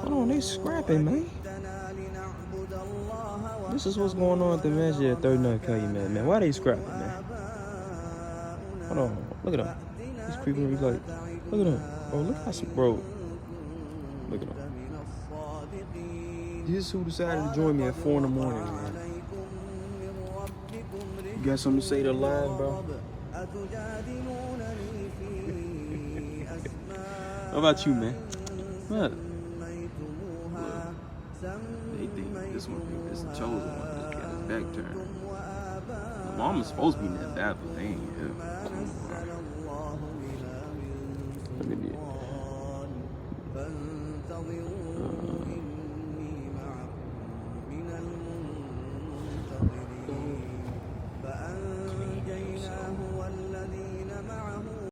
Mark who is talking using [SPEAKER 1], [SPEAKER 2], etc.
[SPEAKER 1] Hold on, they scrapping, man. This is what's going on at the match at 39K, man. Why they scrapping, man? Hold on, look at him. He's creeping me like, look at him. Bro, look how some, bro. Look at him. This is who decided to join me at 4 in the morning, man. You got something to say to live, bro? How about you, man? What? They think this one is the chosen one. Just got his back turned. My mama's supposed to be in that bad, but they ain't here. Look at it.